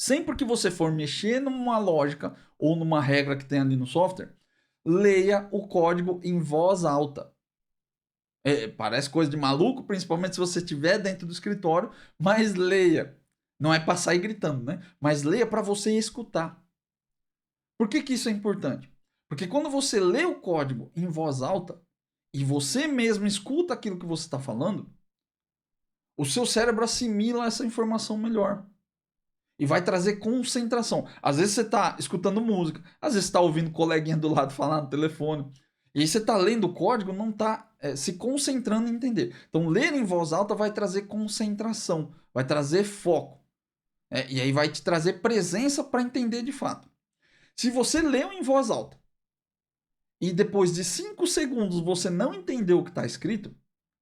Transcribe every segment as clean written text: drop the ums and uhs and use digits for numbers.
Sempre que você for mexer numa lógica ou numa regra que tem ali no software, leia o código em voz alta. Parece coisa de maluco, principalmente se você estiver dentro do escritório, mas leia. Não é para sair gritando, né? Mas leia para você escutar. Por que, que isso é importante? Porque quando você lê o código em voz alta e você mesmo escuta aquilo que você está falando, o seu cérebro assimila essa informação melhor. E vai trazer concentração. Às vezes você está escutando música, às vezes você está ouvindo o coleguinha do lado falar no telefone. E aí você está lendo o código, não está se concentrando em entender. Então, ler em voz alta vai trazer concentração, vai trazer foco. E aí vai te trazer presença para entender de fato. Se você leu em voz alta e depois de 5 segundos você não entendeu o que está escrito,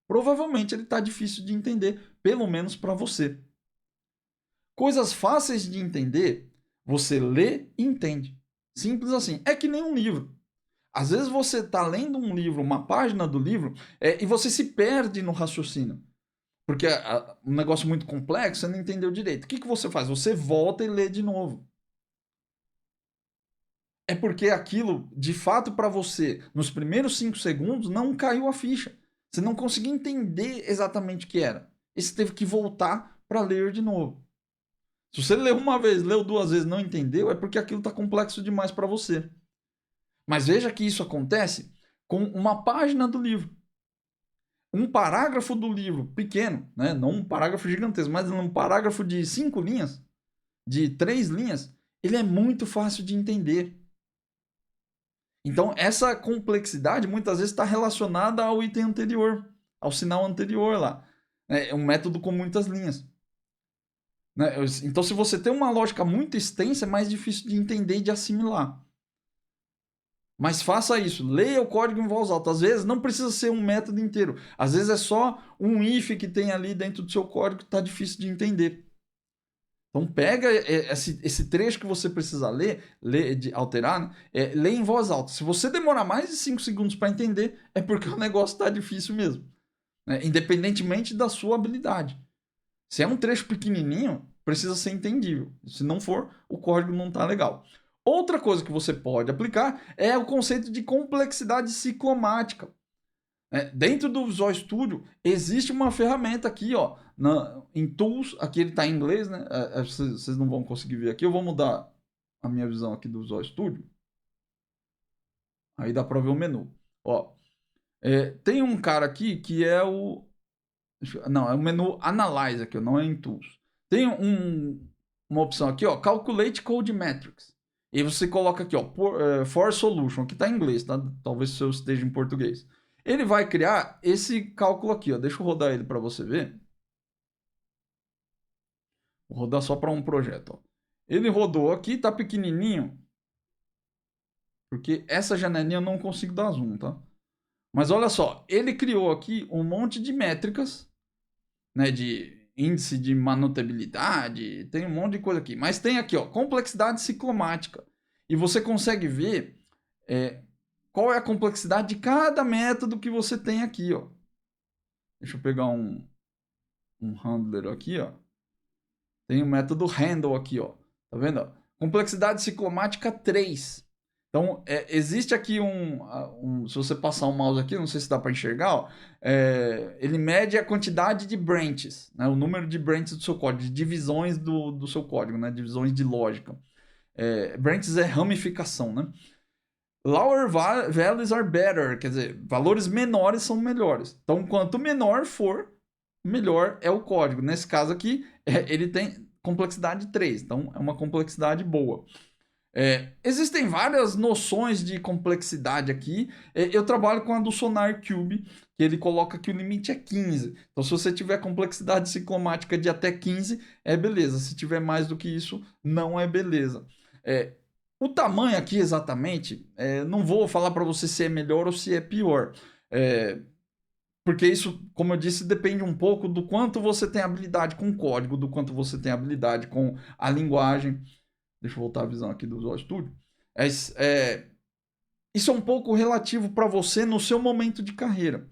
provavelmente ele está difícil de entender, pelo menos para você. Coisas fáceis de entender, você lê e entende. Simples assim. É que nem um livro. Às vezes você está lendo um livro, uma página do livro, e você se perde no raciocínio. Porque é um negócio muito complexo, você não entendeu direito. O que, que você faz? Você volta e lê de novo. É porque aquilo, de fato, para você, nos primeiros 5 segundos, não caiu a ficha. Você não conseguiu entender exatamente o que era. E você teve que voltar para ler de novo. Se você leu uma vez, leu 2 vezes, não entendeu, é porque aquilo está complexo demais para você. Mas veja que isso acontece com uma página do livro. Um parágrafo do livro pequeno, né? Não um parágrafo gigantesco, mas um parágrafo de 5 linhas, de 3 linhas, ele é muito fácil de entender. Então, essa complexidade muitas vezes está relacionada ao item anterior, ao sinal anterior lá. É um método com muitas linhas. Então, se você tem uma lógica muito extensa, é mais difícil de entender e de assimilar. Mas faça isso, leia o código em voz alta. Às vezes não precisa ser um método inteiro. Às vezes é só um if que tem ali dentro do seu código que está difícil de entender. Então pega esse trecho que você precisa ler alterar, né? Lê em voz alta. Se você demorar mais de 5 segundos para entender, é porque o negócio está difícil mesmo. Né? Independentemente da sua habilidade. Se é um trecho pequenininho, precisa ser entendível. Se não for, o código não está legal. Outra coisa que você pode aplicar é o conceito de complexidade ciclomática. Dentro do Visual Studio, existe uma ferramenta aqui, ó, em Tools, aqui ele está em inglês, né? Vocês não vão conseguir ver aqui. Eu vou mudar a minha visão aqui do Visual Studio. Aí dá para ver o menu. Ó, tem um cara aqui que é o... Não, é o menu Analyze aqui, não é em Tools. Tem uma opção aqui, ó, Calculate Code Metrics. E você coloca aqui, ó, For Solution, que está em inglês, tá? Talvez o seu esteja em português. Ele vai criar esse cálculo aqui, ó. Deixa eu rodar ele para você ver. Vou rodar só para um projeto, ó. Ele rodou aqui, tá pequenininho. Porque essa janelinha eu não consigo dar zoom, tá? Mas olha só, ele criou aqui um monte de métricas, né, de índice de manutabilidade, tem um monte de coisa aqui. Mas tem aqui, ó, complexidade ciclomática. E você consegue ver qual é a complexidade de cada método que você tem aqui, ó. Deixa eu pegar um handler aqui, ó. Tem o método handle aqui, ó. Tá vendo? Ó? Complexidade ciclomática 3. Então, existe aqui se você passar o mouse aqui, não sei se dá para enxergar, ó, ele mede a quantidade de branches, né, o número de branches do seu código, de divisões do seu código, né, divisões de lógica. Branches é ramificação, né? Lower values are better, quer dizer, valores menores são melhores. Então, quanto menor for, melhor é o código. Nesse caso aqui, ele tem complexidade 3, então é uma complexidade boa. Existem várias noções de complexidade aqui. Eu trabalho com a do SonarQube, que ele coloca que o limite é 15. Então, se você tiver complexidade ciclomática de até 15, é beleza. Se tiver mais do que isso, não é beleza. O tamanho aqui exatamente, não vou falar para você se é melhor ou se é pior. Porque isso, como eu disse, depende um pouco do quanto você tem habilidade com o código, do quanto você tem habilidade com a linguagem. Deixa eu voltar a visão aqui do Visual Studio. Isso é um pouco relativo para você no seu momento de carreira.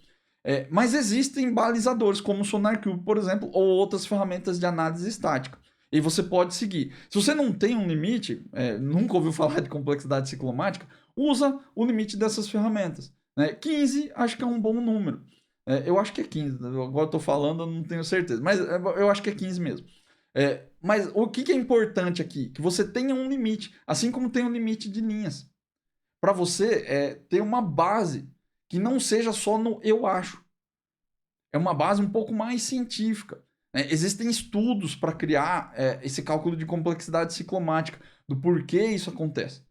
Mas existem balizadores, como o SonarQube, por exemplo, ou outras ferramentas de análise estática. E você pode seguir. Se você não tem um limite, nunca ouviu falar de complexidade ciclomática, usa o limite dessas ferramentas. Né? 15 acho que é um bom número. Eu acho que é 15. Agora eu tô falando, eu não tenho certeza. Mas eu acho que é 15 mesmo. Mas o que é importante aqui? Que você tenha um limite. Assim como tem um limite de linhas. Para você ter uma base que não seja só no eu acho. É uma base um pouco mais científica. Existem estudos para criar esse cálculo de complexidade ciclomática, do porquê isso acontece.